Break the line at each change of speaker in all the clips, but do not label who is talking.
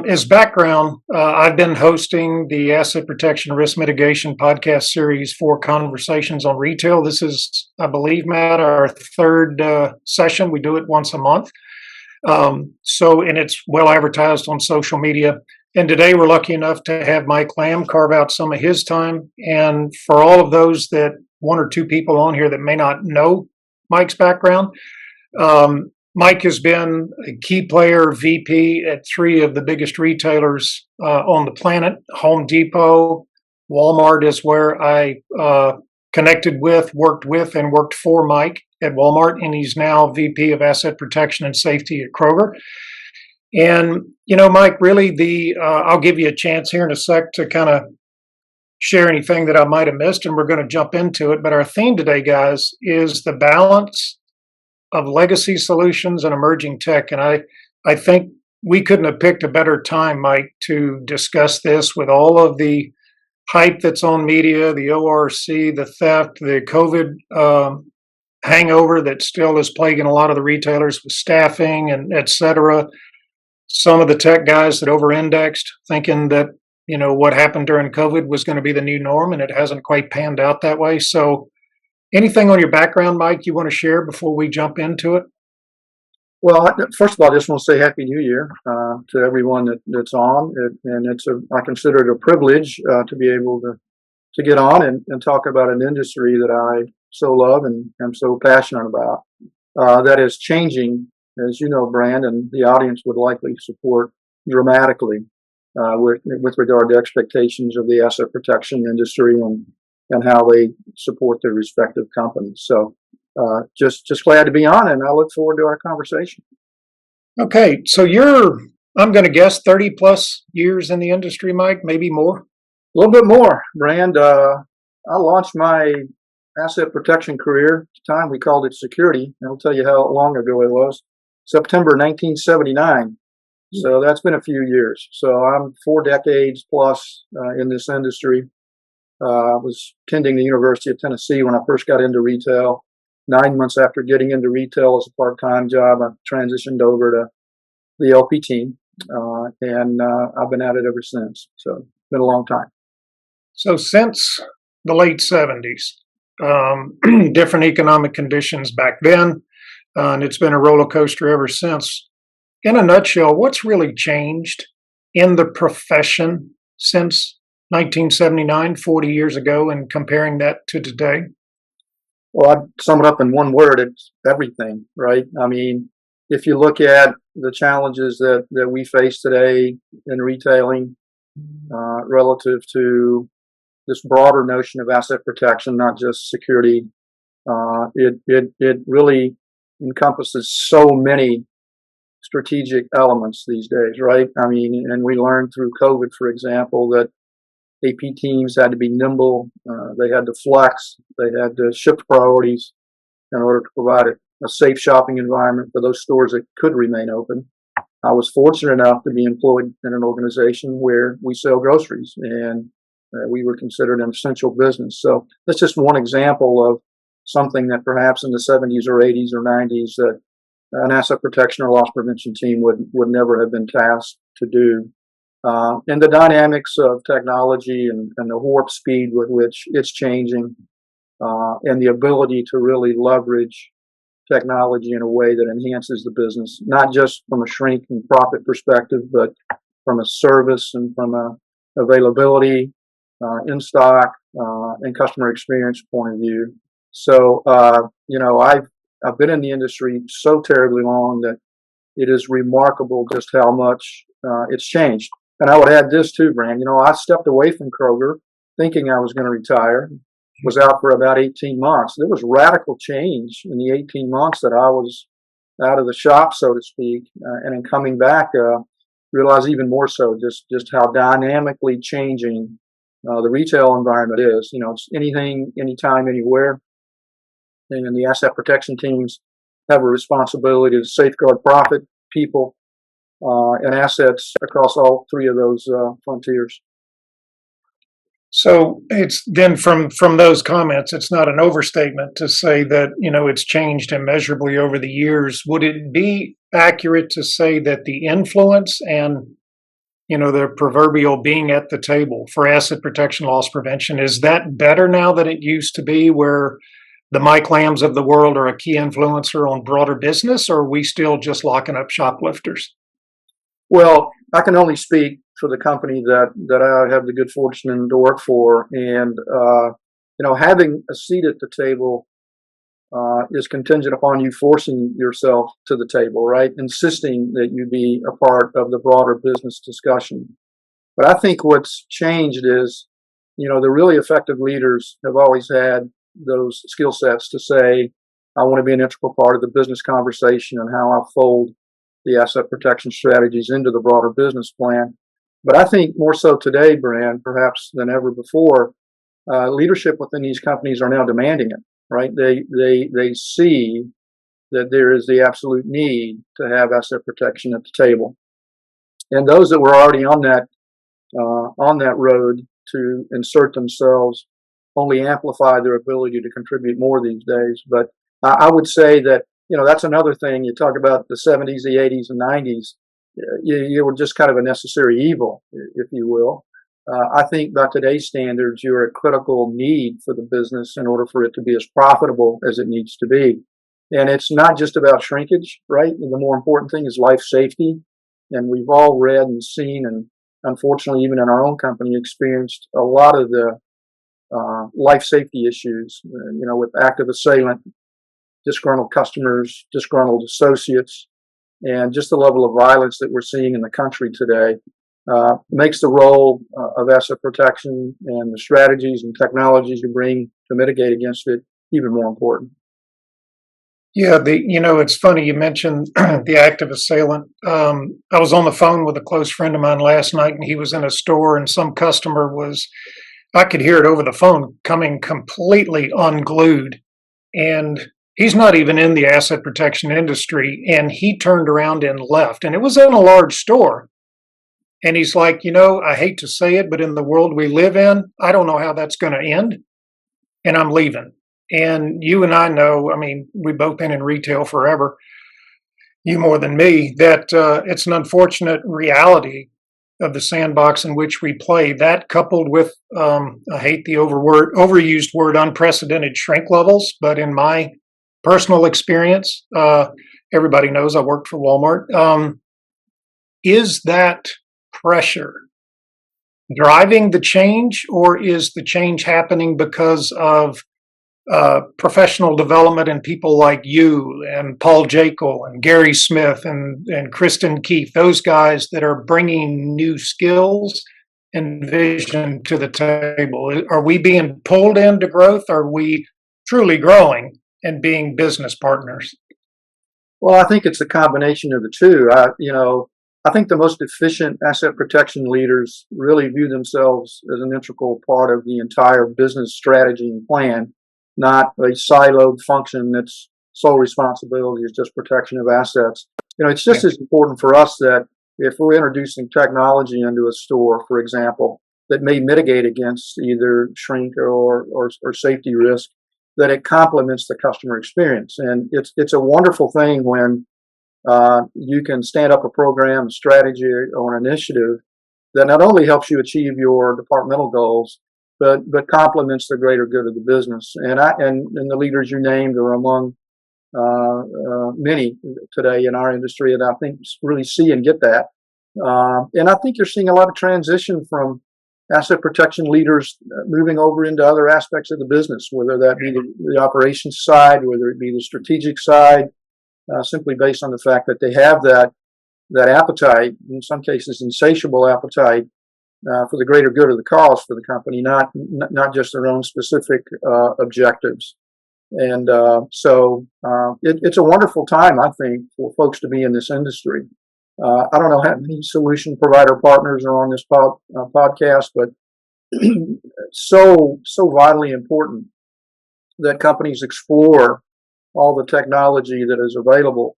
As background, I've been hosting the Asset Protection Risk Mitigation podcast series for Conversations on Retail. This is, I believe, Matt, our third session. We do it once a month. And it's well advertised on social media. And today we're lucky enough to have Mike Lamb carve out some of his time. And for all of those that one or two people on here that may not know Mike's background, Mike has been a key player, VP at three of the biggest retailers on the planet. Home Depot, Walmart is where I connected with, and worked for Mike at Walmart, and he's now VP of Asset Protection and Safety at Kroger. And, Mike, really I'll give you a chance here in a sec to kind of share anything that I might have missed, and we're going to jump into it. But our theme today, guys, is the balance of legacy solutions and emerging tech. And I think we couldn't have picked a better time, Mike, to discuss this with all of the hype that's on media, the ORC, the theft, the COVID hangover that still is plaguing a lot of the retailers with staffing and et cetera. Some of the tech guys that over-indexed thinking that, what happened during COVID was going to be the new norm, and it hasn't quite panned out that way. So anything on your background, Mike, you want to share before we jump into it?
Well, first of all, I just want to say Happy New Year to everyone that's on. I consider it a privilege to be able to get on and talk about an industry that I so love and am so passionate about. That is changing, as you know, Brand, and the audience would likely support dramatically with regard to expectations of the asset protection industry and how they support their respective companies. So just glad to be on, and I look forward to our conversation.
Okay, so I'm going to guess 30 plus years in the industry, Mike, maybe more?
A little bit more, Brand. I launched my asset protection career. At the time, we called it security. I'll tell you how long ago it was. September 1979. So that's been a few years. So I'm 4 decades plus in this industry. I was attending the University of Tennessee when I first got into retail. 9 months after getting into retail as a part-time job, I transitioned over to the LP team, and I've been at it ever since. So it's been a long time.
So since the late 70s, different economic conditions back then, and it's been a roller coaster ever since. In a nutshell, what's really changed in the profession since 1979, 40 years ago, and comparing that to today?
Well, I'd sum it up in one word. It's everything, right? I mean, if you look at the challenges that we face today in retailing relative to this broader notion of asset protection, not just security, it really encompasses so many strategic elements these days, right? I mean, and we learned through COVID, for example, that AP teams had to be nimble. They had to flex. They had to shift priorities in order to provide a safe shopping environment for those stores that could remain open. I was fortunate enough to be employed in an organization where we sell groceries, and we were considered an essential business. So that's just one example of something that perhaps in the 70s or 80s or 90s that an asset protection or loss prevention team would never have been tasked to do. And the dynamics of technology and the warp speed with which it's changing, and the ability to really leverage technology in a way that enhances the business, not just from a shrink and profit perspective, but from a service and from a availability, in stock, and customer experience point of view. So, I've been in the industry so terribly long that it is remarkable just how much it's changed. And I would add this too, Brand. I stepped away from Kroger thinking I was going to retire, was out for about 18 months. There was radical change in the 18 months that I was out of the shop, so to speak. And in coming back, realized even more so just how dynamically changing the retail environment is. It's anything, anytime, anywhere. And the asset protection teams have a responsibility to safeguard profit, people, and assets across all three of those frontiers.
So it's then from those comments, it's not an overstatement to say that, it's changed immeasurably over the years. Would it be accurate to say that the influence and, the proverbial being at the table for asset protection loss prevention, is that better now than it used to be, where the Mike Lambs of the world are a key influencer on broader business, or are we still just locking up shoplifters?
Well, I can only speak for the company that I have the good fortune to work for, and having a seat at the table is contingent upon you forcing yourself to the table, right? Insisting that you be a part of the broader business discussion. But I think what's changed is, the really effective leaders have always had those skill sets to say, I want to be an integral part of the business conversation and how I fold the asset protection strategies into the broader business plan. But I think more so today, Brand, perhaps than ever before, leadership within these companies are now demanding it, right? They see that there is the absolute need to have asset protection at the table. And those that were already on that road to insert themselves only amplify their ability to contribute more these days. But I would say that, that's another thing. You talk about the 70s, the 80s, and 90s. You were just kind of a necessary evil, if you will. I think by today's standards, you're a critical need for the business in order for it to be as profitable as it needs to be. And it's not just about shrinkage, right? And the more important thing is life safety. And we've all read and seen, and unfortunately, even in our own company, experienced a lot of the life safety issues, with active assailant, disgruntled customers, disgruntled associates, and just the level of violence that we're seeing in the country today makes the role of asset protection and the strategies and technologies you bring to mitigate against it even more important.
Yeah, it's funny you mentioned the active assailant. I was on the phone with a close friend of mine last night, and he was in a store, and some customer I could hear it over the phone, coming completely unglued. And he's not even in the asset protection industry. And he turned around and left. And it was in a large store. And he's like, I hate to say it, but in the world we live in, I don't know how that's going to end. And I'm leaving. And you and I know, we've both been in retail forever, you more than me, that it's an unfortunate reality of the sandbox in which we play. That coupled with, I hate the overused word, unprecedented shrink levels, but in my personal experience, everybody knows I worked for Walmart. Is that pressure driving the change, or is the change happening because of professional development and people like you and Paul Jekyll and Gary Smith and Kristen Keefe, those guys that are bringing new skills and vision to the table? Are we being pulled into growth? Are we truly growing and being business partners?
Well, I think it's a combination of the two. I think the most efficient asset protection leaders really view themselves as an integral part of the entire business strategy and plan, not a siloed function that's sole responsibility is just protection of assets. It's just as important for us that if we're introducing technology into a store, for example, that may mitigate against either shrink or safety risk, that it complements the customer experience. And it's a wonderful thing when you can stand up a program, a strategy, or an initiative that not only helps you achieve your departmental goals, but complements the greater good of the business. And the leaders you named are among many today in our industry, and I think really see and get that. And I think you're seeing a lot of transition from asset protection leaders moving over into other aspects of the business, whether that be the operations side, whether it be the strategic side, simply based on the fact that they have that appetite, in some cases insatiable appetite, for the greater good of the cause for the company, not just their own specific objectives. And so it's a wonderful time, I think, for folks to be in this industry. I don't know how many solution provider partners are on this podcast, but so vitally important that companies explore all the technology that is available.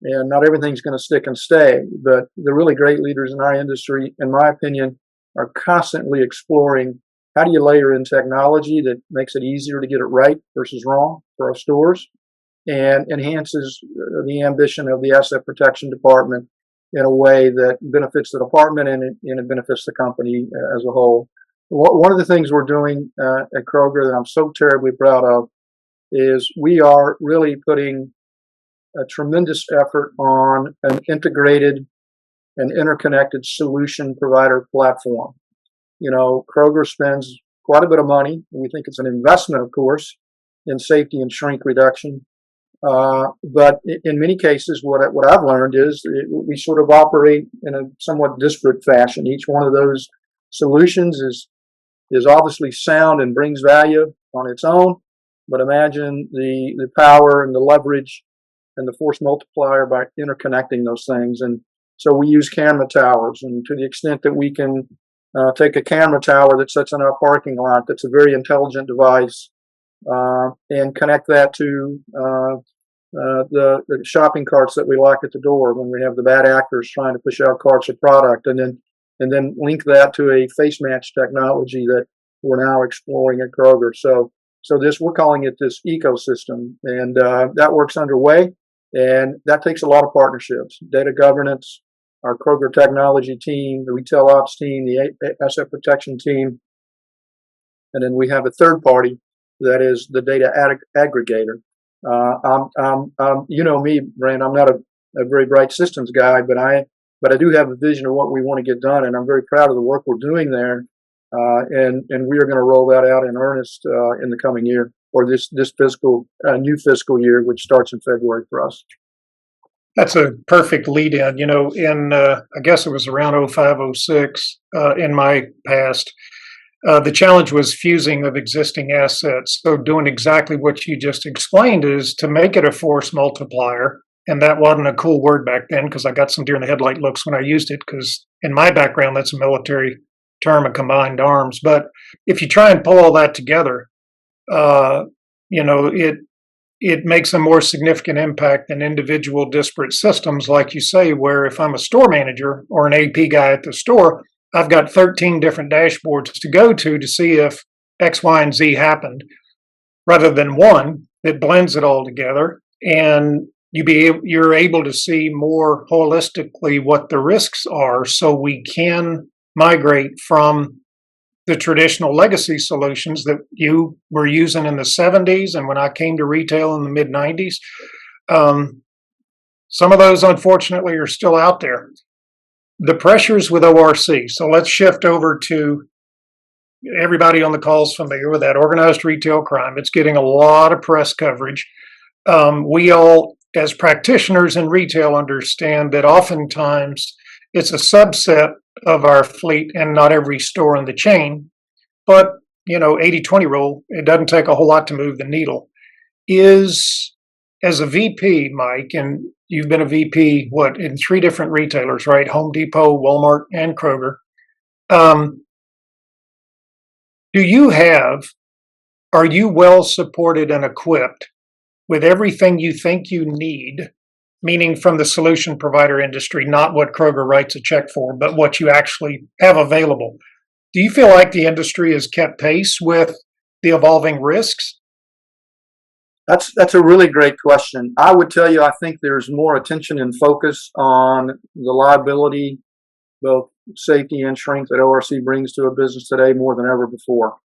And not everything's going to stick and stay, but the really great leaders in our industry, in my opinion, are constantly exploring how do you layer in technology that makes it easier to get it right versus wrong for our stores and enhances the ambition of the asset protection department in a way that benefits the department and it benefits the company as a whole. One of the things we're doing at Kroger that I'm so terribly proud of is we are really putting a tremendous effort on an integrated and interconnected solution provider platform. Kroger spends quite a bit of money. We think it's an investment, of course, in safety and shrink reduction. But in many cases, what I've learned is we sort of operate in a somewhat disparate fashion. Each one of those solutions is obviously sound and brings value on its own. But imagine the power and the leverage and the force multiplier by interconnecting those things. And so we use camera towers, and to the extent that we can take a camera tower that sits in our parking lot, that's a very intelligent device, and connect that to the shopping carts that we lock at the door when we have the bad actors trying to push out carts of product, and then link that to a face match technology that we're now exploring at Kroger. So we're calling it this ecosystem, and that work's underway, and that takes a lot of partnerships, data governance, our Kroger technology team, the retail ops team, the asset protection team, and then we have a third party that is the data aggregator. You know me, Brand. I'm not a very bright systems guy, but I do have a vision of what we want to get done, and I'm very proud of the work we're doing there. And we are going to roll that out in earnest in the coming year, or this new fiscal year, which starts in February for us.
That's a perfect lead in. I guess it was around 0506 in my past. The challenge was fusing of existing assets. So doing exactly what you just explained is to make it a force multiplier. And that wasn't a cool word back then because I got some deer in the headlight looks when I used it, because in my background, that's a military term of combined arms. But if you try and pull all that together, it makes a more significant impact than individual disparate systems, like you say, where if I'm a store manager or an AP guy at the store, I've got 13 different dashboards to go to see if X, Y, and Z happened, rather than one that blends it all together. And you're able to see more holistically what the risks are, so we can migrate from the traditional legacy solutions that you were using in the 70s and when I came to retail in the mid 90s. Some of those, unfortunately, are still out there. The pressures with ORC. So let's shift over to everybody on the call is familiar with that, organized retail crime. It's getting a lot of press coverage. We all, as practitioners in retail, understand that oftentimes it's a subset of our fleet and not every store in the chain. But, 80-20 rule, it doesn't take a whole lot to move the needle. As a VP, Mike, and you've been a VP, in 3 different retailers, right? Home Depot, Walmart, and Kroger. Are you well supported and equipped with everything you think you need, meaning from the solution provider industry, not what Kroger writes a check for, but what you actually have available? Do you feel like the industry has kept pace with the evolving risks?
That's a really great question. I would tell you, I think there's more attention and focus on the liability, both safety and shrink, that ORC brings to a business today more than ever before.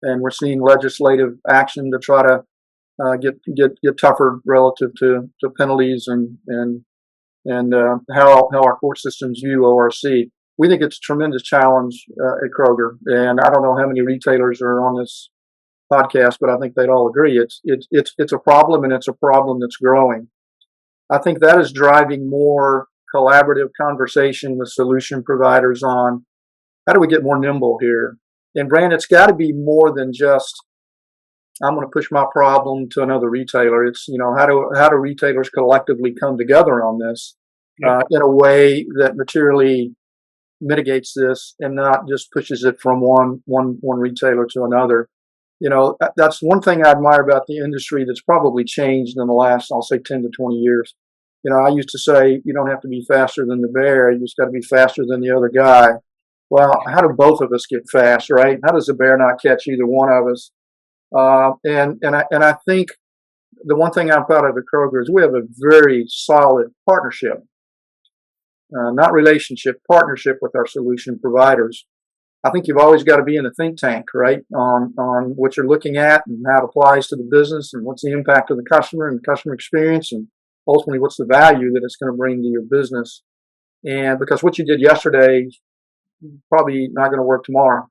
And we're seeing legislative action to try to get tougher relative to penalties and how our court systems view ORC. We think it's a tremendous challenge at Kroger, and I don't know how many retailers are on this podcast, but I think they'd all agree it's a problem, and it's a problem that's growing. I think that is driving more collaborative conversation with solution providers on how do we get more nimble here. And Brand, it's got to be more than just I'm going to push my problem to another retailer. It's how do retailers collectively come together on this in a way that materially mitigates this and not just pushes it from one retailer to another. That's one thing I admire about the industry that's probably changed in the last, I'll say, 10 to 20 years. I used to say you don't have to be faster than the bear; you just got to be faster than the other guy. Well, how do both of us get fast, right? How does the bear not catch either one of us? And I think the one thing I'm proud of at Kroger is we have a very solid partnership, not relationship, partnership with our solution providers. I think you've always got to be in a think tank, right, on what you're looking at and how it applies to the business and what's the impact of the customer and the customer experience and ultimately what's the value that it's going to bring to your business. And because what you did yesterday is probably not going to work tomorrow.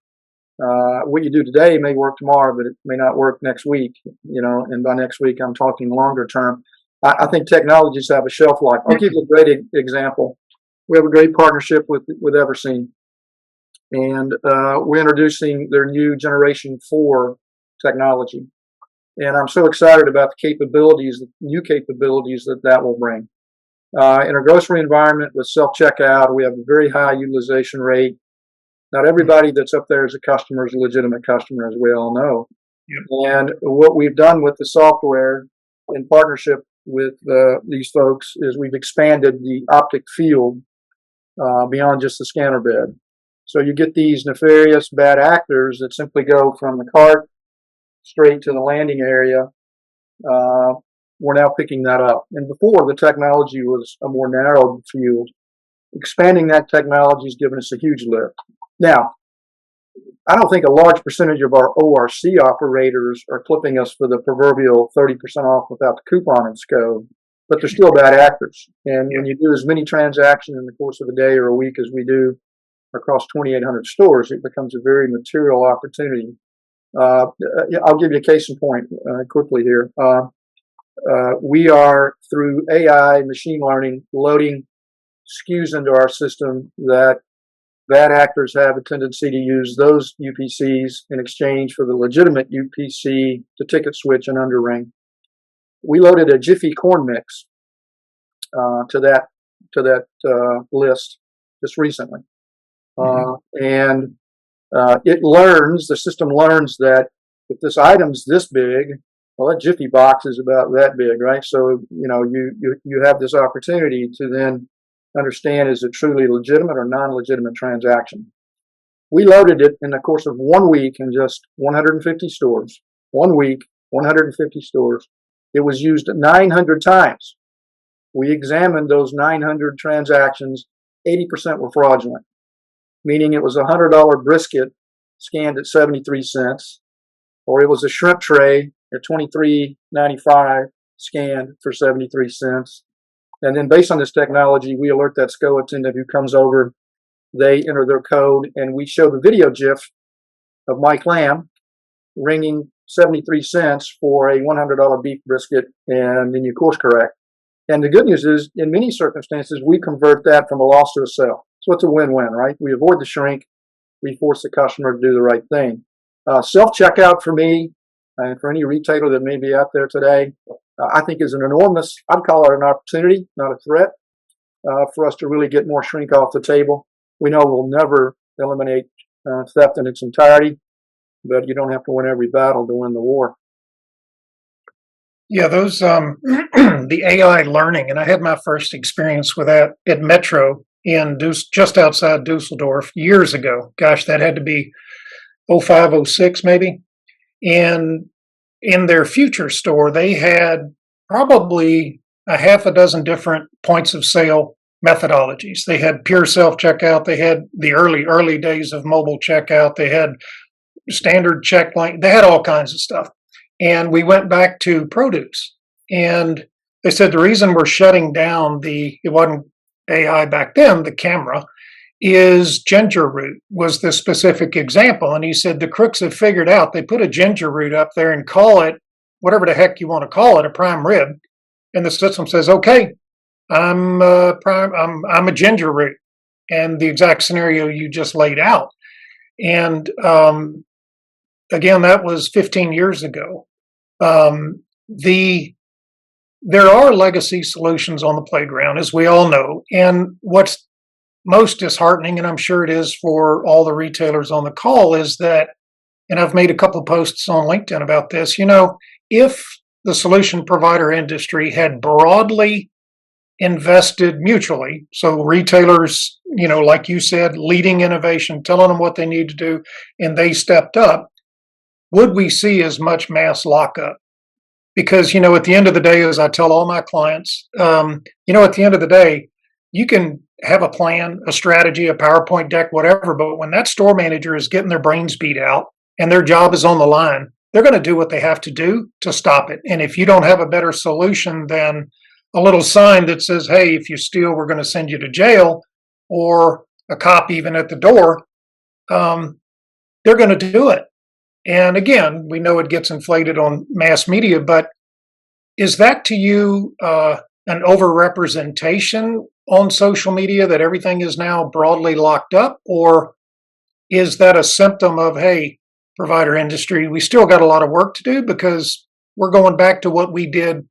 What you do today may work tomorrow, but it may not work next week, and by next week, I'm talking longer term. I think technologies have a shelf life. I'll give you a great example. We have a great partnership with Everseen, and we're introducing their new Generation 4 technology. And I'm so excited about the new capabilities that will bring. In a grocery environment with self-checkout, we have a very high utilization rate. Not everybody that's up there as a customer is a legitimate customer, as we all know. Yep. And what we've done with the software in partnership with these folks is we've expanded the optic field beyond just the scanner bed. So you get these nefarious bad actors that simply go from the cart straight to the landing area. We're now picking that up. And before, the technology was a more narrow field. Expanding that technology has given us a huge lift. Now, I don't think a large percentage of our ORC operators are clipping us for the proverbial 30% off without the coupon and SCO, but they're still bad actors. And when you do as many transactions in the course of a day or a week as we do across 2,800 stores, it becomes a very material opportunity. I'll give you a case in point quickly here. We are, through AI, machine learning, loading SKUs into our system that bad actors have a tendency to use those UPCs in exchange for the legitimate UPC to ticket switch and underring. We loaded a Jiffy corn mix to that list just recently, and the system learns that if this item's this big, well, that Jiffy box is about that big, right? So you have this opportunity to then understand, is it truly legitimate or non-legitimate transaction. We loaded it in the course of 1 week in just 150 stores. 1 week, 150 stores. It was used 900 times. We examined those 900 transactions. 80% were fraudulent, meaning it was a $100 brisket scanned at 73 cents, or it was a shrimp tray at $23.95 scanned for 73 cents. And then based on this technology, we alert that SCO attendant who comes over. They enter their code, and we show the video GIF of Mike Lamb ringing 73 cents for a $100 beef brisket, and then you course correct. And the good news is, in many circumstances, we convert that from a loss to a sale. So it's a win-win, right? We avoid the shrink. We force the customer to do the right thing. Self-checkout for me, and for any retailer that may be out there today, I think is an enormous, I'd call it an opportunity, not a threat, for us to really get more shrink off the table. We know we'll never eliminate theft in its entirety, but you don't have to win every battle to win the war.
Yeah, those the AI learning, and I had my first experience with that at Metro in just outside Dusseldorf years ago. Gosh, that had to be 05, 06 maybe. And in their future store, they had probably a half a dozen different points of sale methodologies. They had pure self-checkout. They had the early days of mobile checkout. They had standard check lane. They had all kinds of stuff. And we went back to produce. And they said the reason we're shutting down it wasn't AI back then, the camera, is ginger root was the specific example. And he said the crooks have figured out they put a ginger root up there and call it whatever the heck you want to call it, a prime rib. And the system says, okay, I'm a ginger root. And the exact scenario you just laid out. And again, that was 15 years ago. There are legacy solutions on the playground, as we all know. And what's most disheartening, and I'm sure it is for all the retailers on the call, is that, and I've made a couple of posts on LinkedIn about this, if the solution provider industry had broadly invested mutually. So retailers, like you said, leading innovation, telling them what they need to do, and they stepped up, would we see as much mass lockup? Because, at the end of the day, as I tell all my clients, at the end of the day, you can have a plan, a strategy, a PowerPoint deck, whatever, but when that store manager is getting their brains beat out and their job is on the line, they're going to do what they have to do to stop it. And if you don't have a better solution than a little sign that says, hey, if you steal, we're going to send you to jail, or a cop even at the door, they're going to do it. And again, we know it gets inflated on mass media, but is that to you an overrepresentation on social media that everything is now broadly locked up? Or is that a symptom of, hey, provider industry, we still got a lot of work to do because we're going back to what we did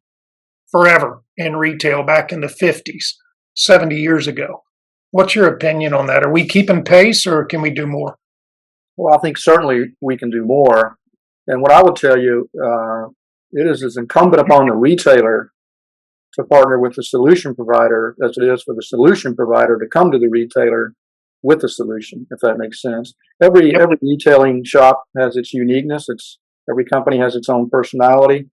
forever in retail back in the 50s, 70 years ago? What's your opinion on that? Are we keeping pace or can we do more?
Well, I think certainly we can do more. And what I would tell you, it is incumbent upon the retailer to partner with the solution provider as it is for the solution provider to come to the retailer with a solution, if that makes sense. Every retailing shop has its uniqueness. Every company has its own personality.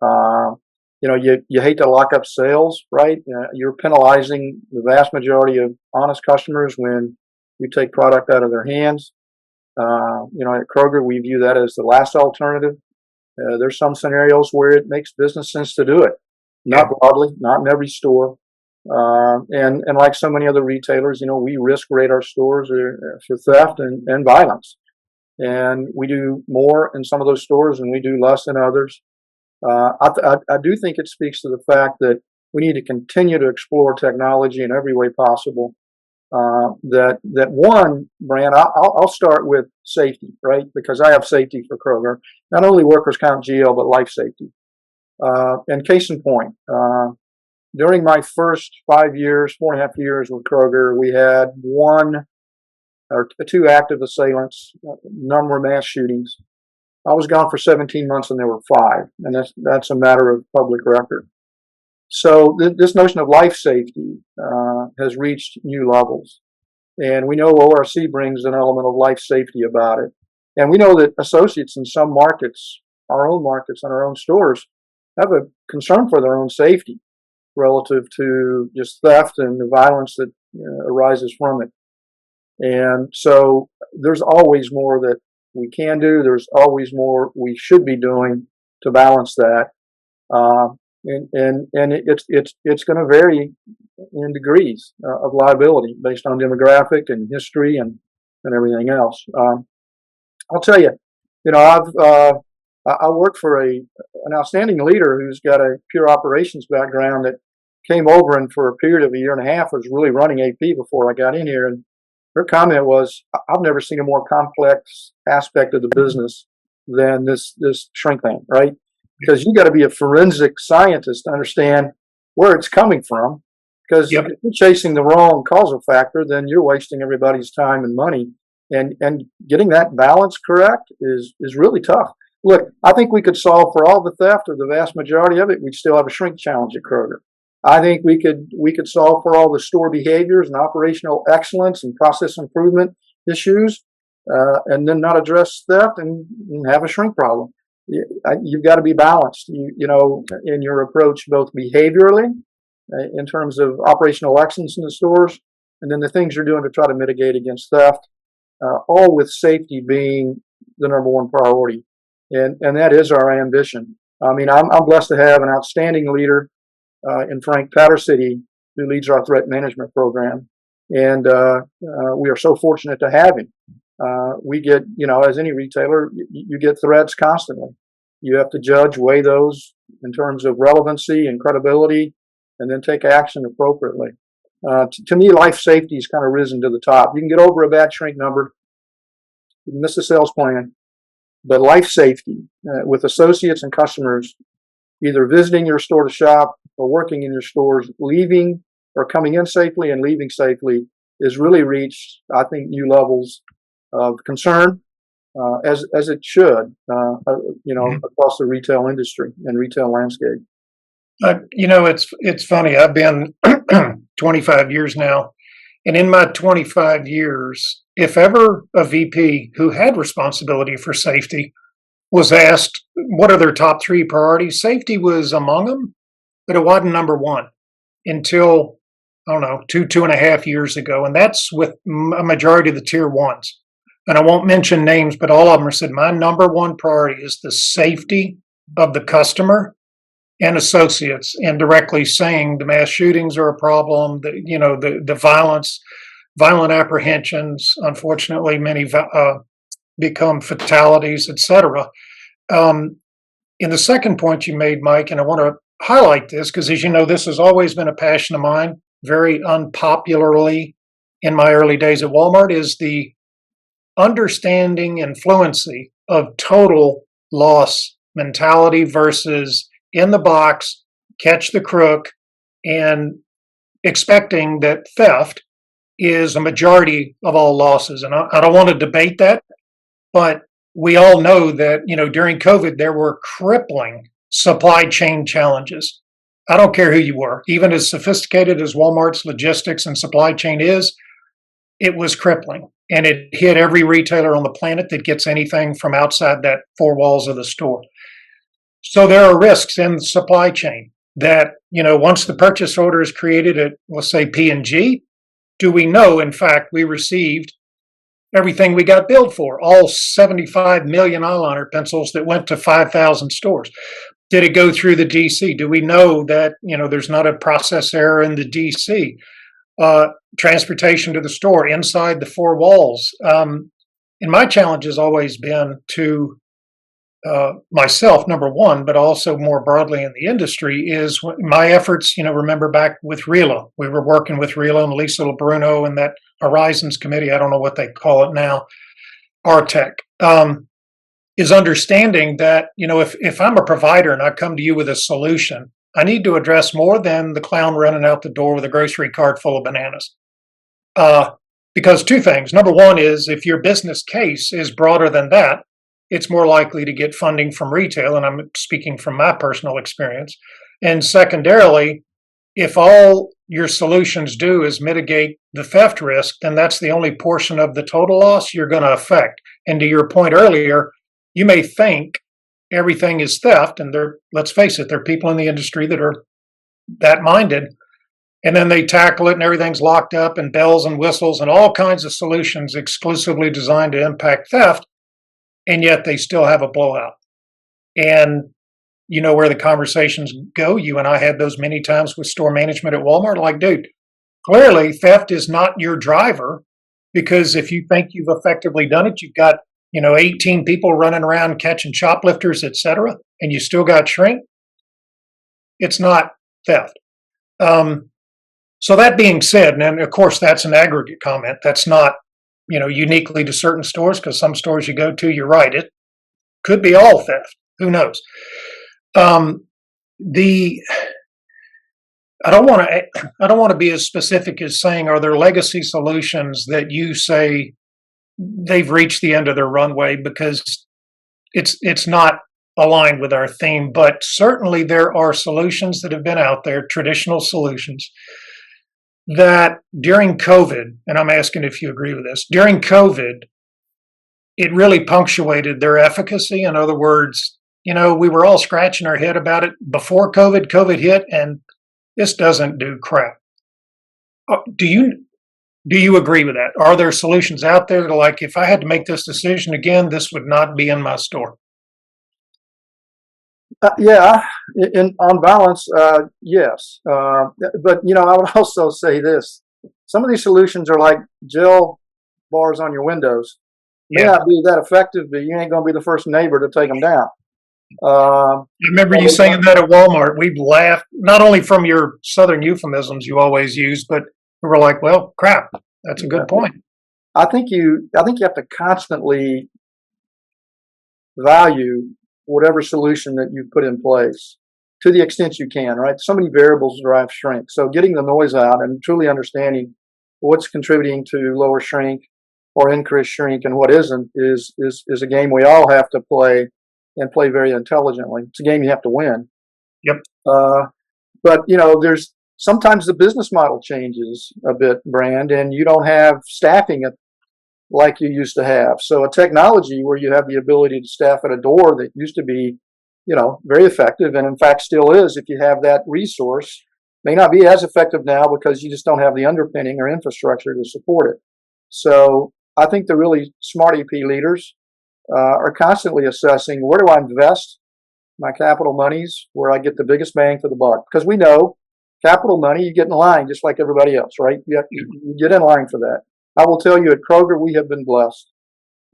You hate to lock up sales, right? You're penalizing the vast majority of honest customers when you take product out of their hands. At Kroger, we view that as the last alternative. There's some scenarios where it makes business sense to do it, not broadly, not in every store. And like so many other retailers, we risk rate our stores for theft and violence. And we do more in some of those stores and we do less in others. I do think it speaks to the fact that we need to continue to explore technology in every way possible. That one, Brand, I'll start with safety, right? Because I have safety for Kroger, not only workers' comp GL, but life safety. And case in point, during my first 5 years, 4.5 years with Kroger, we had one or two active assailants, none were mass shootings. I was gone for 17 months and there were 5, and that's a matter of public record. So this notion of life safety has reached new levels. And we know ORC brings an element of life safety about it. And we know that associates in some markets, our own markets and our own stores, have a concern for their own safety relative to just theft and the violence that arises from it. And so there's always more that we can do. There's always more we should be doing to balance that. And it's going to vary in degrees of liability based on demographic and history and everything else. I'll tell you, I work for an outstanding leader who's got a pure operations background that came over and for a period of 1.5 years was really running AP before I got in here. And her comment was, I've never seen a more complex aspect of the business than this shrink lane, right? Because you got to be a forensic scientist to understand where it's coming from. Because if you're chasing the wrong causal factor, then you're wasting everybody's time and money. And getting that balance correct is really tough. Look, I think we could solve for all the theft or the vast majority of it. We'd still have a shrink challenge at Kroger. I think we could solve for all the store behaviors and operational excellence and process improvement issues, and then not address theft and have a shrink problem. You've got to be balanced, in your approach, both behaviorally, in terms of operational excellence in the stores, and then the things you're doing to try to mitigate against theft, all with safety being the number one priority. And that is our ambition. I mean, I'm blessed to have an outstanding leader in Frank Patterson, who leads our threat management program. And we are so fortunate to have him. We get, as any retailer, you get threats constantly. You have to judge, weigh those in terms of relevancy and credibility, and then take action appropriately. To me, life safety has kind of risen to the top. You can get over a bad shrink number, you can miss a sales plan, but life safety with associates and customers, either visiting your store to shop or working in your stores, leaving or coming in safely and leaving safely, is really reached, I think, new levels of concern, as it should, across the retail industry and retail landscape.
It's funny. I've been 25 years now, and in my 25 years, if ever a VP who had responsibility for safety was asked what are their top three priorities, safety was among them, but it wasn't number one until I don't know 2.5 years ago, and that's with a majority of the tier ones. And I won't mention names, but all of them are said my number one priority is the safety of the customer and associates, and directly saying the mass shootings are a problem, the violence, violent apprehensions, unfortunately many become fatalities, etc. um, in the second point you made, Mike, and I want to highlight this because, as you know, this has always been a passion of mine, very unpopularly in my early days at Walmart, is the understanding and fluency of total loss mentality versus in the box, catch the crook, and expecting that theft is a majority of all losses. And I don't want to debate that, but we all know that, during COVID, there were crippling supply chain challenges. I don't care who you were, even as sophisticated as Walmart's logistics and supply chain is, it was crippling. And it hit every retailer on the planet that gets anything from outside that four walls of the store. So there are risks in the supply chain that, once the purchase order is created at, let's say, P&G, do we know, in fact, we received everything we got billed for, all 75 million eyeliner pencils that went to 5,000 stores? Did it go through the DC? Do we know that, there's not a process error in the DC? Transportation to the store, inside the four walls. And my challenge has always been to myself, number one, but also more broadly in the industry, is my efforts. Remember back with RELA, we were working with RELA and Lisa Bruno and that Horizons committee. I don't know what they call it now, RTEC, is understanding that, if I'm a provider and I come to you with a solution, I need to address more than the clown running out the door with a grocery cart full of bananas. Because two things. Number one is if your business case is broader than that, it's more likely to get funding from retail, and I'm speaking from my personal experience. And secondarily, if all your solutions do is mitigate the theft risk, then that's the only portion of the total loss you're going to affect. And to your point earlier, you may think everything is theft, and let's face it, there are people in the industry that are that minded, and then they tackle it and everything's locked up and bells and whistles and all kinds of solutions exclusively designed to impact theft, and yet they still have a blowout. And you know where the conversations go. You and I had those many times with store management at Walmart. Like, dude, clearly theft is not your driver, because if you think you've effectively done it, you've got 18 people running around catching shoplifters, etc., and you still got shrink. It's not theft. So that being said, and of course that's an aggregate comment. That's not uniquely to certain stores, because some stores you go to, you're right, it could be all theft. Who knows? The I don't want to be as specific as saying, are there legacy solutions that you say they've reached the end of their runway, because it's not aligned with our theme. But certainly there are solutions that have been out there, traditional solutions, that during COVID, and I'm asking if you agree with this, during COVID, it really punctuated their efficacy. In other words, we were all scratching our head about it before COVID hit, and this doesn't do crap. Do you agree with that? Are there solutions out there that are like, if I had to make this decision again, this would not be in my store?
Yeah, on balance, yes. But I would also say this: some of these solutions are like gel bars on your windows. May not be that effective, but you ain't going to be the first neighbor to take them down.
I remember you saying that at Walmart. We laughed, not only from your Southern euphemisms you always use, but we were like, well, crap, that's a good point.
I think you have to constantly value whatever solution that you put in place to the extent you can, right? So many variables drive shrink. So getting the noise out and truly understanding what's contributing to lower shrink or increased shrink and what isn't is a game we all have to play, and play very intelligently. It's a game you have to win.
Yep.
But there's sometimes the business model changes a bit, Brand, and you don't have staffing like you used to have. So a technology where you have the ability to staff at a door that used to be, very effective, and in fact still is if you have that resource, may not be as effective now because you just don't have the underpinning or infrastructure to support it. So I think the really smart EP leaders are constantly assessing, where do I invest my capital monies where I get the biggest bang for the buck? Because we know capital money, you get in line just like everybody else, right? You get in line for that. I will tell you, at Kroger, we have been blessed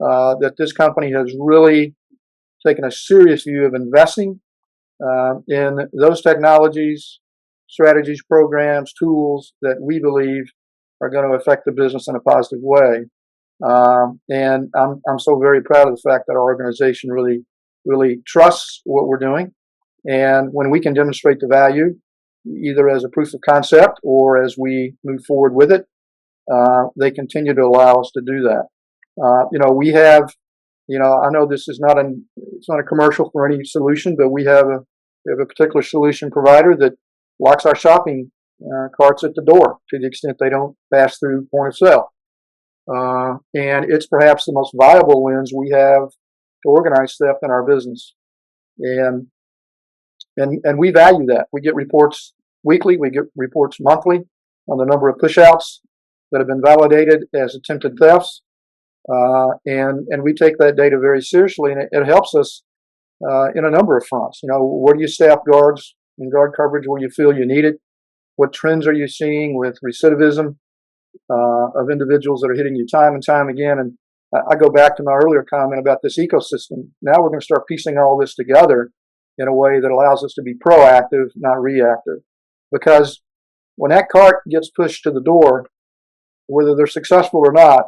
that this company has really taken a serious view of investing in those technologies, strategies, programs, tools that we believe are going to affect the business in a positive way. And I'm so very proud of the fact that our organization really trusts what we're doing. And when we can demonstrate the value, either as a proof of concept or as we move forward with it, they continue to allow us to do that. We have, I know this is it's not a commercial for any solution, but we have a particular solution provider that locks our shopping carts at the door to the extent they don't pass through point of sale. And it's perhaps the most viable lens we have to organize theft in our business. And we value that. We get reports weekly, we get reports monthly on the number of pushouts that have been validated as attempted thefts. And we take that data very seriously, and it helps us in a number of fronts. Where do you staff guards and guard coverage where you feel you need it? What trends are you seeing with recidivism of individuals that are hitting you time and time again? And I go back to my earlier comment about this ecosystem. Now we're going to start piecing all this together in a way that allows us to be proactive, not reactive. Because when that cart gets pushed to the door, whether they're successful or not,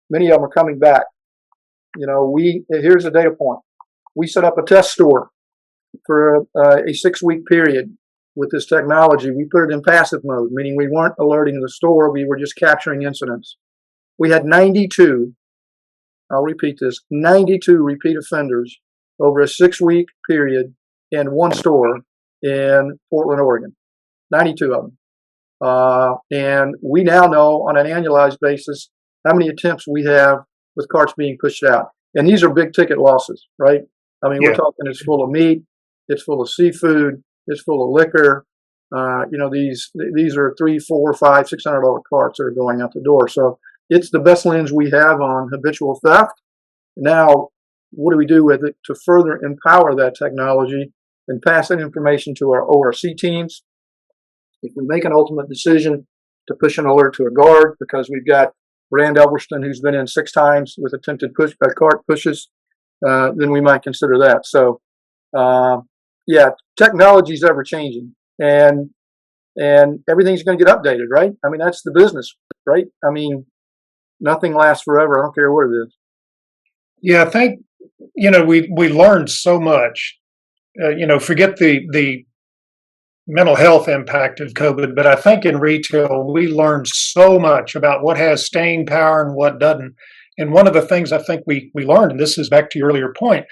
many of them are coming back. Here's a data point. We set up a test store for a 6-week period with this technology. We put it in passive mode, meaning we weren't alerting the store. We were just capturing incidents. We had 92, I'll repeat this, 92 repeat offenders over a 6-week period in one store in Portland, Oregon. 92 of them. And we now know on an annualized basis how many attempts we have with carts being pushed out. And these are big ticket losses, right? I mean, we're talking it's full of meat, it's full of seafood, it's full of liquor. These are $300, $400, $500, $600 carts that are going out the door. So it's the best lens we have on habitual theft. Now, what do we do with it to further empower that technology and pass that information to our ORC teams? If we make an ultimate decision to push an alert to a guard because we've got Brand Elverston who's been in 6 times with attempted cart pushes, then we might consider that. So, technology is ever changing, and everything's going to get updated, right? I mean, that's the business, right? I mean, nothing lasts forever. I don't care what it is.
Yeah, I think we learned so much. Forget the mental health impact of COVID, but I think in retail we learned so much about what has staying power and what doesn't. And one of the things I think we learned, and this is back to your earlier point,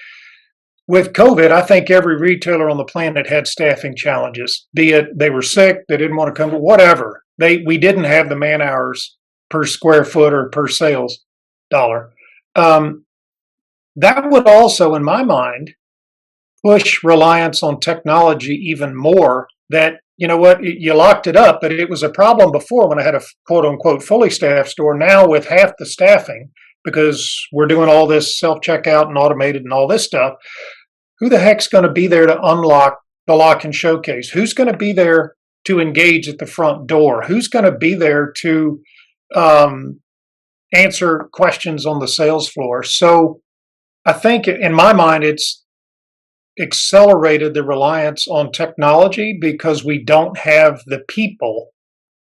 with COVID, I think every retailer on the planet had staffing challenges, be it they were sick, they didn't want to come, whatever. We didn't have the man hours per square foot or per sales dollar. That would also, in my mind, push reliance on technology even more. That, you locked it up, but it was a problem before when I had a quote unquote fully staffed store. Now with half the staffing, because we're doing all this self-checkout and automated and all this stuff, who the heck's going to be there to unlock the lock and showcase? Who's going to be there to engage at the front door? Who's going to be there to answer questions on the sales floor? So I think in my mind, it's accelerated the reliance on technology because we don't have the people.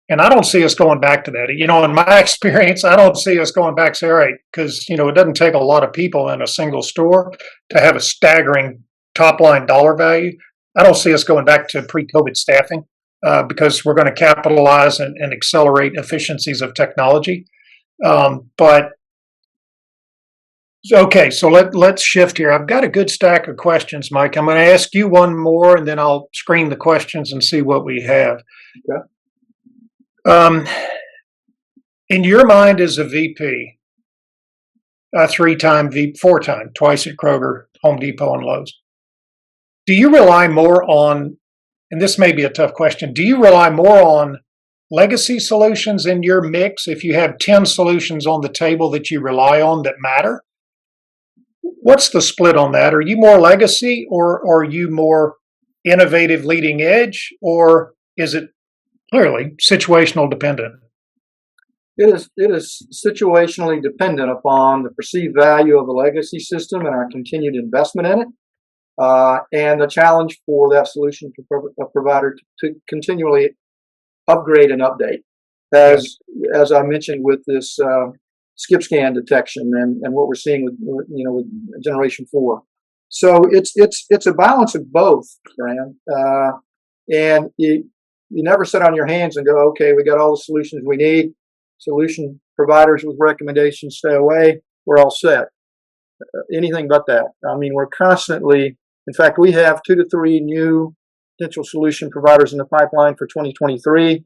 And I don't see us going back to that. In my experience, I don't see us going back, say, all right, because, it doesn't take a lot of people in a single store to have a staggering top line dollar value. I don't see us going back to pre-COVID staffing because we're going to capitalize and accelerate efficiencies of technology. But Okay, so let's shift here. I've got a good stack of questions, Mike. I'm going to ask you one more, and then I'll screen the questions and see what we have.
Okay.
Um, in your mind as a VP, a three-time VP, four-time, twice at Kroger, Home Depot, and Lowe's, do you rely more on, and this may be a tough question, do you rely more on legacy solutions in your mix if you have 10 solutions on the table that you rely on that matter? What's the split on that? Are you more legacy or are you more innovative leading edge, or is it clearly situational dependent?
It is situationally dependent upon the perceived value of the legacy system and our continued investment in it, and the challenge for that solution provider to continually upgrade and update. As I mentioned with this skip scan detection and what we're seeing with Generation 4. So it's a balance of both, Graham. And you never sit on your hands and go, okay, we got all the solutions we need. Solution providers with recommendations stay away. We're all set. Anything but that. I mean, we're constantly, in fact, we have 2 to 3 new potential solution providers in the pipeline for 2023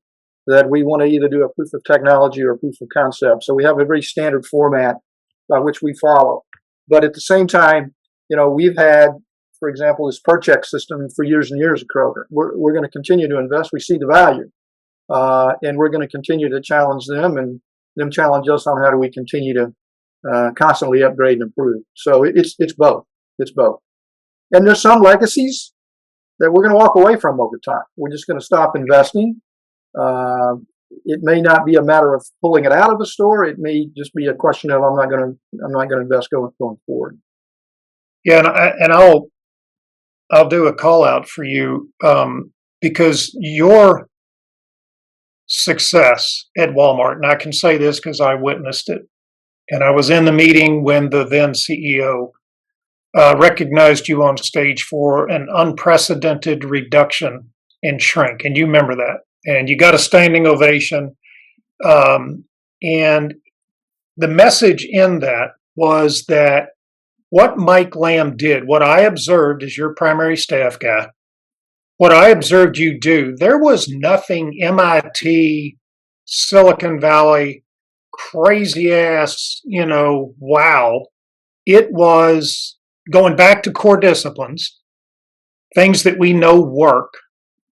that we want to either do a proof of technology or a proof of concept. So we have a very standard format by which we follow. But at the same time, we've had, for example, this PerCheck system for years and years at Kroger. We're going to continue to invest. We see the value. And we're going to continue to challenge them and them challenge us on how do we continue to constantly upgrade and improve. So it's both. It's both. And there's some legacies that we're going to walk away from over time. We're just going to stop investing. It may not be a matter of pulling it out of the store. It may just be a question of I'm not going to invest going forward.
Yeah, and I'll do a call out for you because your success at Walmart, and I can say this because I witnessed it, and I was in the meeting when the then CEO recognized you on stage for an unprecedented reduction in shrink, and you remember that, and you got a standing ovation, and the message in that was that what Mike Lamb did, what I observed as your primary staff guy, what I observed you do, there was nothing MIT, Silicon Valley, crazy ass, wow. It was going back to core disciplines, things that we know work,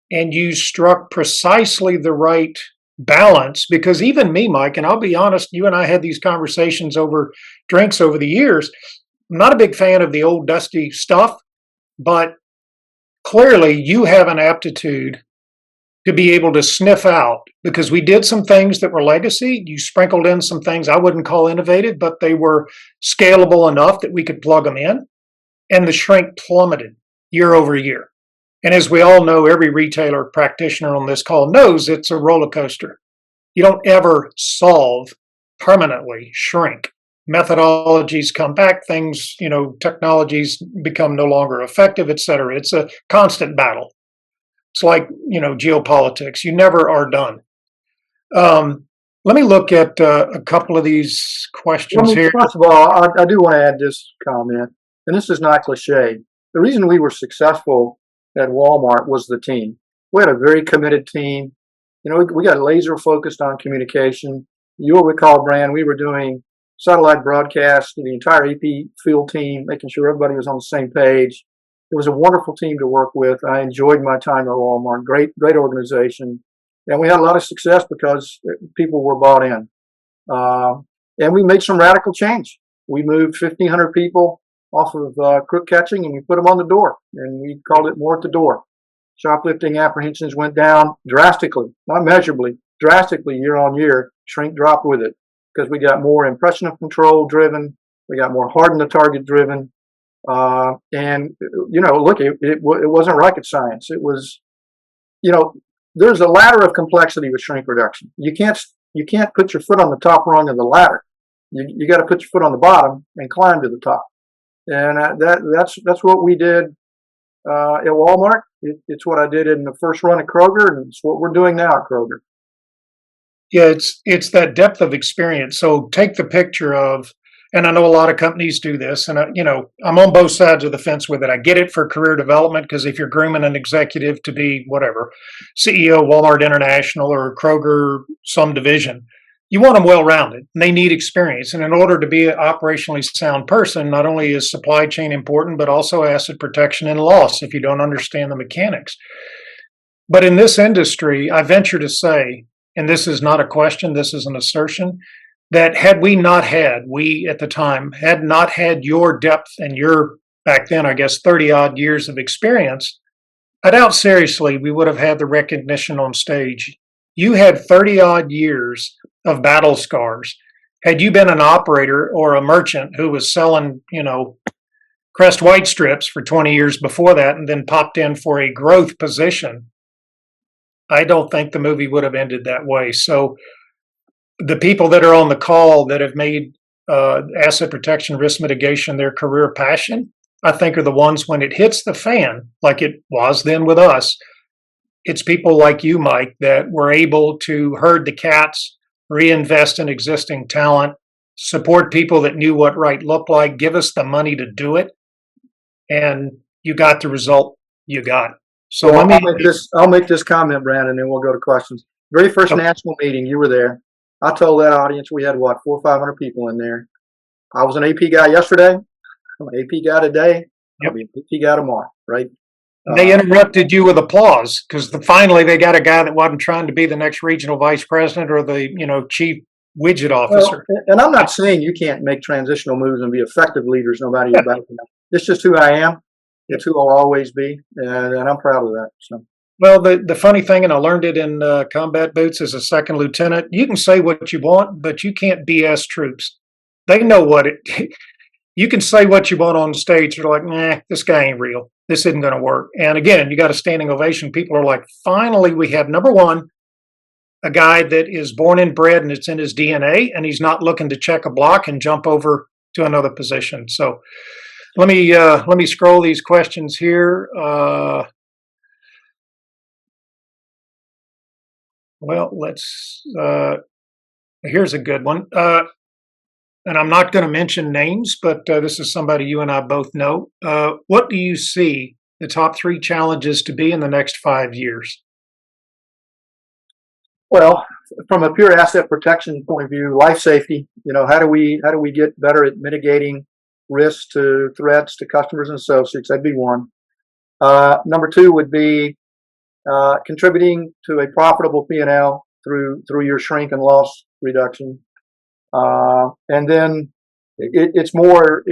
and you struck precisely the right balance. Because even me, Mike, and I'll be honest, you and I had these conversations over drinks over the years. I'm not a big fan of the old dusty stuff, but clearly you have an aptitude to be able to sniff out, because we did some things that were legacy. You sprinkled in some things I wouldn't call innovative, but they were scalable enough that we could plug them in, and the shrink plummeted year over year. And as we all know, every retailer practitioner on this call knows it's a roller coaster. You don't ever solve permanently shrink. Methodologies come back, things, technologies become no longer effective, et cetera. It's a constant battle. It's like, geopolitics. You never are done. Let me look at a couple of these questions here.
First of all, I do want to add this comment, and this is not cliche. The reason we were successful at Walmart was the team. We had a very committed team. We got laser focused on communication. You'll recall, Brand, we were doing satellite broadcasts to the entire AP field team, making sure everybody was on the same page. It was a wonderful team to work with. I enjoyed my time at Walmart. Great organization. And we had a lot of success because people were bought in. And we made some radical change. We moved 1,500 people off of crook catching and we put them on the door. And we called it more at the door. Shoplifting apprehensions went down drastically, not measurably, drastically year on year. Shrink dropped with it because we got more impression of control driven. We got more harden the target driven. And look, it wasn't rocket science. It was, there's a ladder of complexity with shrink reduction. You can't put your foot on the top rung of the ladder. You got to put your foot on the bottom and climb to the top. And that's what we did at Walmart. It's what I did in the first run at Kroger, and it's what we're doing now at Kroger.
Yeah, it's that depth of experience. So take the picture of, and I know a lot of companies do this, and I'm on both sides of the fence with it. I get it for career development because if you're grooming an executive to be whatever, CEO of Walmart International or Kroger, some division, you want them well-rounded and they need experience. And in order to be an operationally sound person, not only is supply chain important, but also asset protection and loss if you don't understand the mechanics. But in this industry, I venture to say, and this is not a question, this is an assertion, that had we at the time had not had your depth and your, back then, I guess, 30 odd years of experience, I doubt seriously we would have had the recognition on stage. You had 30 odd years of battle scars. Had you been an operator or a merchant who was selling, Crest White strips for 20 years before that and then popped in for a growth position, I don't think the movie would have ended that way. So the people that are on the call that have made asset protection risk mitigation their career passion, I think are the ones when it hits the fan, like it was then with us, it's people like you, Mike, that were able to herd the cats, reinvest in existing talent, support people that knew what right looked like, give us the money to do it, and you got the result you got. So
Well, I'll make this comment, Brandon, and then we'll go to questions. Very first national meeting, you were there. I told that audience we had what, 400 or 500 people in there. I was an AP guy yesterday. I'm an AP guy today. I'll be an AP guy tomorrow, right?
They interrupted you with applause because finally they got a guy that wasn't trying to be the next regional vice president or the chief widget officer.
Well, and I'm not saying you can't make transitional moves and be effective leaders no matter your background. It's just who I am. It's who I'll always be, and I'm proud of that. So.
Well, the funny thing, and I learned it in combat boots as a second lieutenant, you can say what you want, but you can't BS troops. They know what it. You can say what you want on stage. They're like, nah, this guy ain't real. This isn't going to work. And again, you got a standing ovation. People are like, finally, we have, number one, a guy that is born and bred and it's in his DNA, and he's not looking to check a block and jump over to another position. So let me scroll these questions here. Here's a good one. And I'm not going to mention names, but this is somebody you and I both know. What do you see the top 3 challenges to be in the next 5 years?
Well, from a pure asset protection point of view, life safety. How do we get better at mitigating risks to threats to customers and associates? That'd be one. Number 2 would be contributing to a profitable P&L through your shrink and loss reduction. And then it's more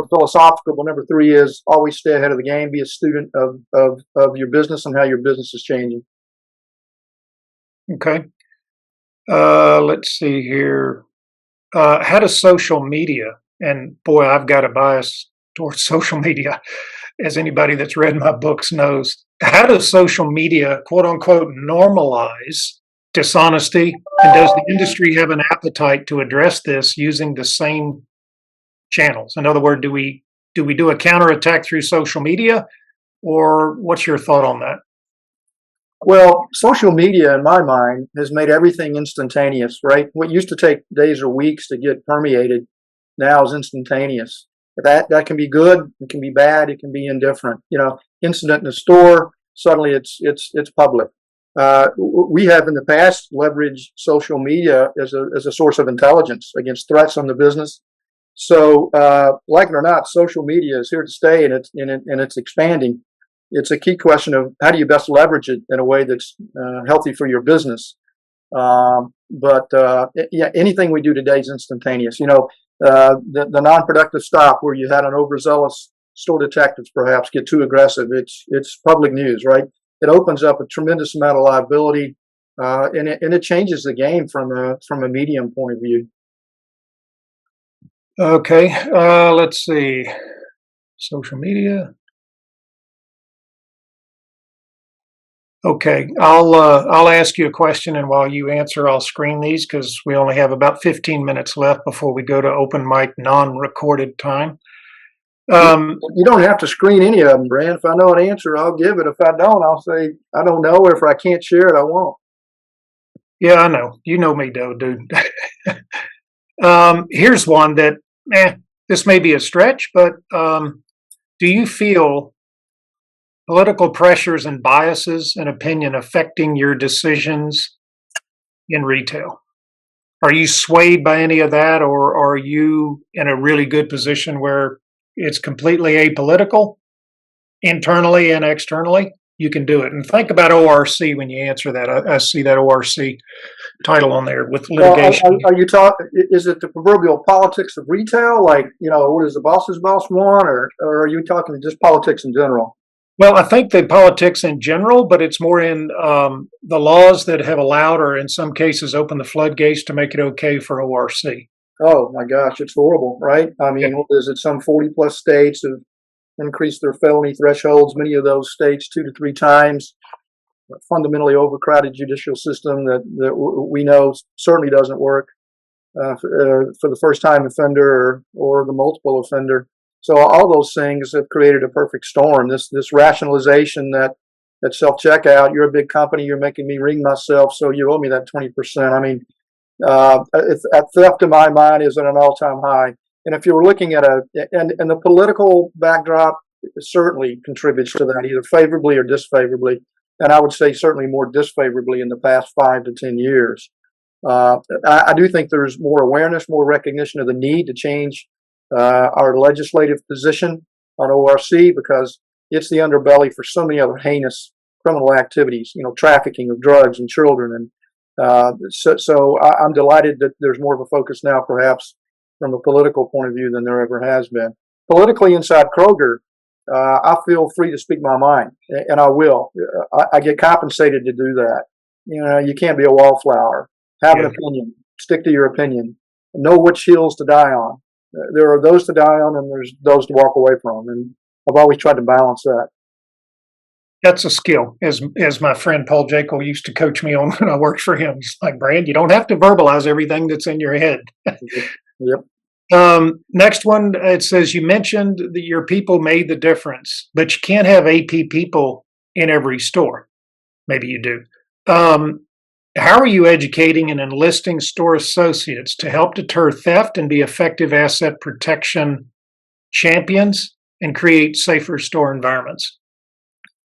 philosophical. But number 3 is always stay ahead of the game. Be a student of your business and how your business is changing.
Okay. Let's see here. How does social media, and boy, I've got a bias towards social media, as anybody that's read my books knows. How does social media, quote unquote, normalize dishonesty? And does the industry have an appetite to address this using the same channels? In other words, do we do a counterattack through social media, or what's your thought on that?
Well, social media, in my mind, has made everything instantaneous, right? What used to take days or weeks to get permeated now is instantaneous. That can be good, it can be bad, it can be indifferent. Incident in a store, suddenly it's public. We have in the past leveraged social media as a source of intelligence against threats on the business. So, like it or not, social media is here to stay, and it's expanding. It's a key question of how do you best leverage it in a way that's healthy for your business. Anything we do today is instantaneous. The non-productive stop where you had an overzealous store detectives perhaps get too aggressive. It's public news, right? It opens up a tremendous amount of liability, and it changes the game from a medium point of view.
Okay, let's see. Social media. Okay, I'll ask you a question, and while you answer, I'll screen these because we only have about 15 minutes left before we go to open mic non-recorded time.
You don't have to screen any of them, Brand. If I know an answer, I'll give it. If I don't, I'll say I don't know. Or if I can't share it, I won't.
Yeah, I know. You know me, though, dude. Here's one that this may be a stretch, but do you feel political pressures and biases and opinion affecting your decisions in retail? Are you swayed by any of that, or are you in a really good position where it's completely apolitical, internally and externally? You can do it. And think about ORC when you answer that. I see that ORC title on there with
Well,
litigation.
are you talking? Is it the proverbial politics of retail? Like, what does the boss's boss want, or are you talking just politics in general?
Well, I think the politics in general, but it's more in the laws that have allowed, or in some cases, opened the floodgates to make it okay for ORC.
Oh my gosh, it's horrible, right? I
Yeah.
mean, what is it? Some 40 plus states have increased their felony thresholds. Many of those states 2 to 3 times. A fundamentally overcrowded judicial system that we know certainly doesn't work for the first time offender or the multiple offender. So all those things have created a perfect storm. This rationalization that self checkout, you're a big company, you're making me ring myself, so you owe me that 20%. I mean, theft in my mind is at an all time high. And if you were looking at and the political backdrop certainly contributes to that, either favorably or disfavorably. And I would say certainly more disfavorably in the past 5 to 10 years. I do think there's more awareness, more recognition of the need to change our legislative position on ORC, because it's the underbelly for so many other heinous criminal activities, trafficking of drugs and children. And so I'm delighted that there's more of a focus now, perhaps from a political point of view, than there ever has been. Politically inside Kroger, I feel free to speak my mind, and I will. I get compensated to do that. You can't be a wallflower. Have an opinion. Stick to your opinion. Know which hills to die on. There are those to die on, and there's those to walk away from. And I've always tried to balance that.
That's a skill, as my friend Paul Jekyll used to coach me on when I worked for him. He's like, Brand, you don't have to verbalize everything that's in your head.
Yep.
Next one, it says you mentioned that your people made the difference, but you can't have AP people in every store. Maybe you do. How are you educating and enlisting store associates to help deter theft and be effective asset protection champions and create safer store environments?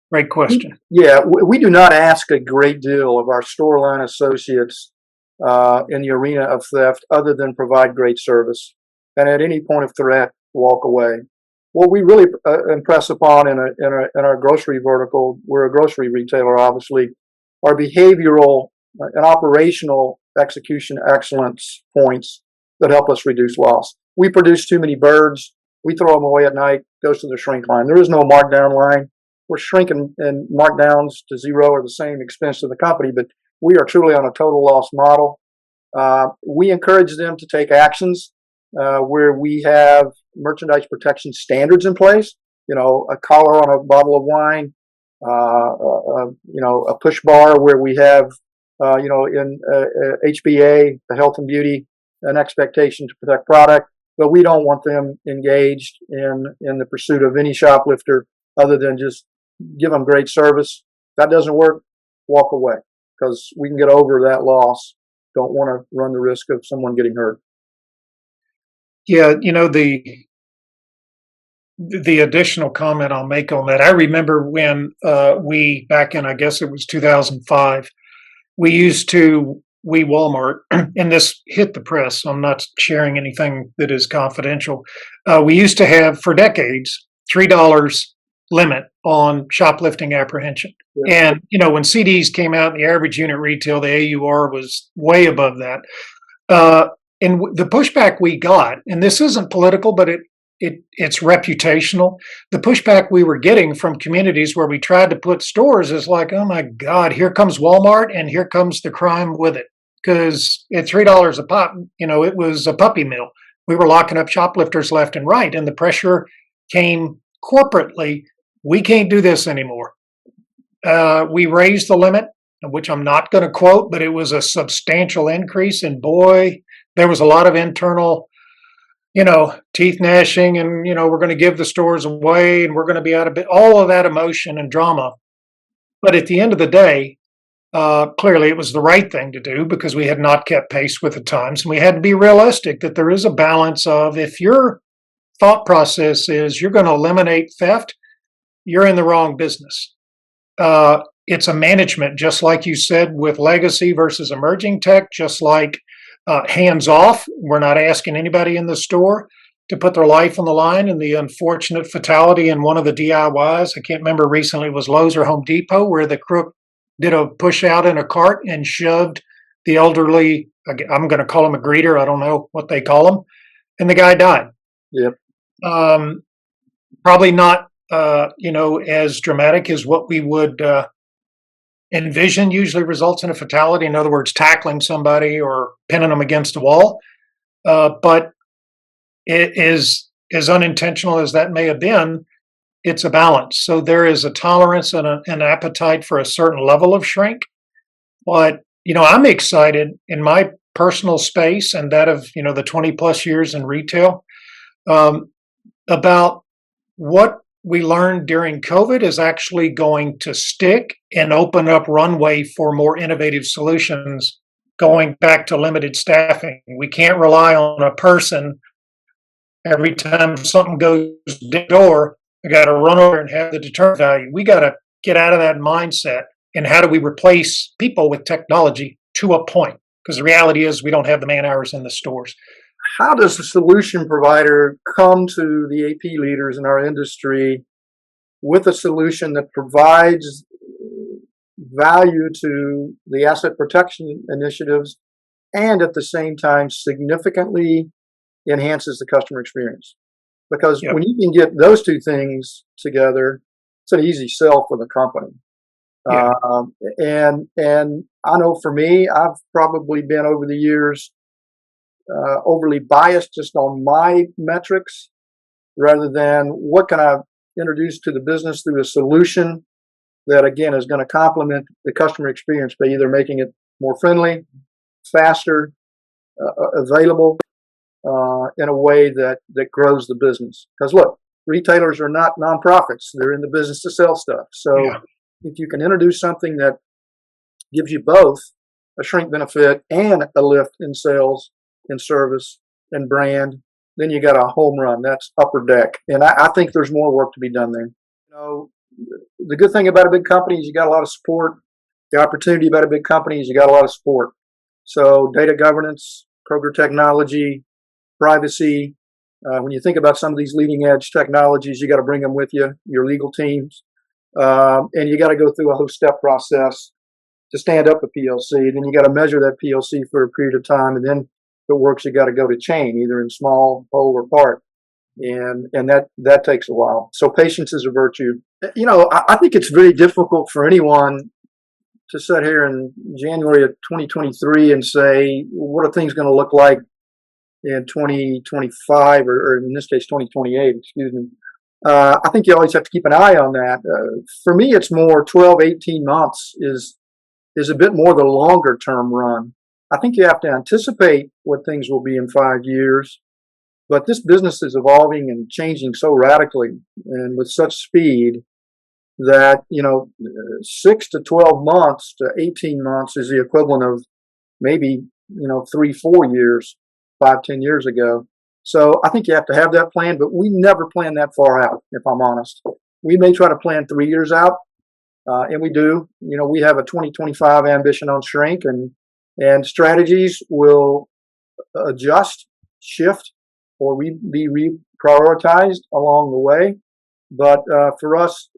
Great question.
Yeah, we do not ask a great deal of our store line associates in the arena of theft, other than provide great service, and at any point of threat, walk away. What we really impress upon in our grocery vertical, we're a grocery retailer, obviously, are behavioral and operational execution excellence points that help us reduce loss. We produce too many birds. We throw them away at night, goes to the shrink line. There is no markdown line. We're shrinking, and markdowns to zero are the same expense to the company, but we are truly on a total loss model. We encourage them to take actions where we have merchandise protection standards in place. A collar on a bottle of wine, a push bar where we have, in HBA, the health and beauty, an expectation to protect product. But we don't want them engaged in the pursuit of any shoplifter, other than just give them great service. If that doesn't work, walk away, because we can get over that loss. Don't want to run the risk of someone getting hurt.
Yeah, the additional comment I'll make on that. I remember when we, back in, I guess it was 2005, we Walmart, and this hit the press, so I'm not sharing anything that is confidential. We used to have, for decades, $3 limit on shoplifting apprehension. Yeah. And, when CDs came out, the average unit retail, the AUR was way above that. And the pushback we got, and this isn't political, but it's reputational. The pushback we were getting from communities where we tried to put stores is like, oh my God, here comes Walmart, and here comes the crime with it. Because at $3 a pop, it was a puppy mill. We were locking up shoplifters left and right, and the pressure came corporately. We can't do this anymore. We raised the limit, which I'm not going to quote, but it was a substantial increase. And boy, there was a lot of internal, teeth gnashing, and, we're going to give the stores away, and we're going to be out of all of that emotion and drama. But at the end of the day, Clearly, it was the right thing to do because we had not kept pace with the times. And we had to be realistic that there is a balance of if your thought process is you're going to eliminate theft, you're in the wrong business. It's a management, just like you said, with legacy versus emerging tech, just like hands off. We're not asking anybody in the store to put their life on the line. And the unfortunate fatality in one of the DIYs, I can't remember recently, it was Lowe's or Home Depot, where the crook did a push out in a cart and shoved the elderly, I'm going to call him a greeter, I don't know what they call him, and the guy died.
Yep.
Probably not, as dramatic as what we would envision usually results in a fatality. In other words, tackling somebody or pinning them against a wall. But it is as unintentional as that may have been. It's a balance. So there is a tolerance and an appetite for a certain level of shrink. But I'm excited in my personal space and that of the 20 plus years in retail about what we learned during COVID is actually going to stick and open up runway for more innovative solutions going back to limited staffing. We can't rely on a person every time something goes door. I got to run over and have the deterrent value. We got to get out of that mindset. And how do we replace people with technology to a point? Because the reality is we don't have the man hours in the stores.
How does the solution provider come to the AP leaders in our industry with a solution that provides value to the asset protection initiatives and at the same time significantly enhances the customer experience? Because when you can get those two things together, it's an easy sell for the company. And I know for me, I've probably been over the years overly biased just on my metrics rather than what can I introduce to the business through a solution that again is going to complement the customer experience by either making it more friendly, faster, available in a way that grows the business. Because look, retailers are not nonprofits; they're in the business to sell stuff. So if you can introduce something that gives you both a shrink benefit and a lift in sales, in service, and brand, then you got a home run. That's upper deck. And I think there's more work to be done there. The good thing about a big company is you got a lot of support. The opportunity about a big company is you got a lot of support. So data governance, Kroger technology, privacy. When you think about some of these leading edge technologies, you got to bring them with you, your legal teams. And you got to go through a whole step process to stand up a PLC. Then you got to measure that PLC for a period of time. And then if it works, you got to go to chain, either in small, whole, or part. And that takes a while. So patience is a virtue. I think it's very difficult for anyone to sit here in January of 2023 and say, what are things going to look like in 2025 or in this case, 2028, excuse me. I think you always have to keep an eye on that. For me, it's more 12, 18 months is a bit more the longer term run. I think you have to anticipate what things will be in 5 years, but this business is evolving and changing so radically and with such speed that, 6 to 12 months to 18 months is the equivalent of maybe, 3, 4 years, 5, 10 years ago. So I think you have to have that plan, but we never plan that far out, if I'm honest. We may try to plan 3 years out, and we do. We have a 2025 ambition on shrink, and strategies will adjust, shift, or be reprioritized along the way. But for us,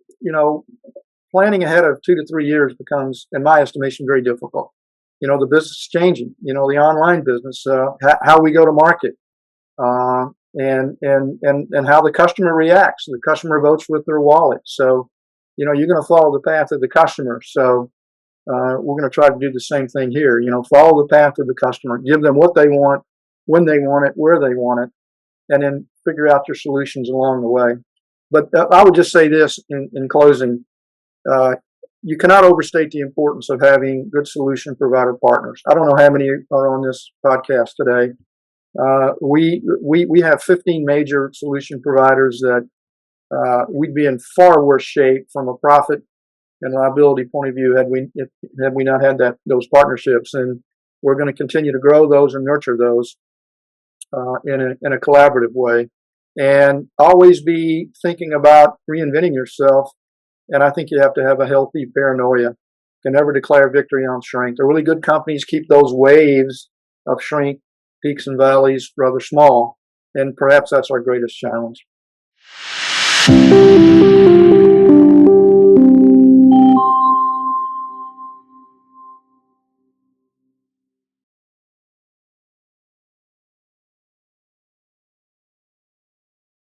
planning ahead of 2 to 3 years becomes, in my estimation, very difficult. The business is changing. The online business, how we go to market. And how the customer reacts. The customer votes with their wallet. So, you're going to follow the path of the customer. So, we're going to try to do the same thing here. Follow the path of the customer. Give them what they want, when they want it, where they want it, and then figure out your solutions along the way. But I would just say this in closing. You cannot overstate the importance of having good solution provider partners. I don't know how many are on this podcast today. We have 15 major solution providers that we'd be in far worse shape from a profit and liability point of view had we not had those partnerships. And we're going to continue to grow those and nurture those in a collaborative way, and always be thinking about reinventing yourself. And I think you have to have a healthy paranoia. You can never declare victory on shrink. The really good companies keep those waves of shrink, peaks and valleys, rather small. And perhaps that's our greatest challenge.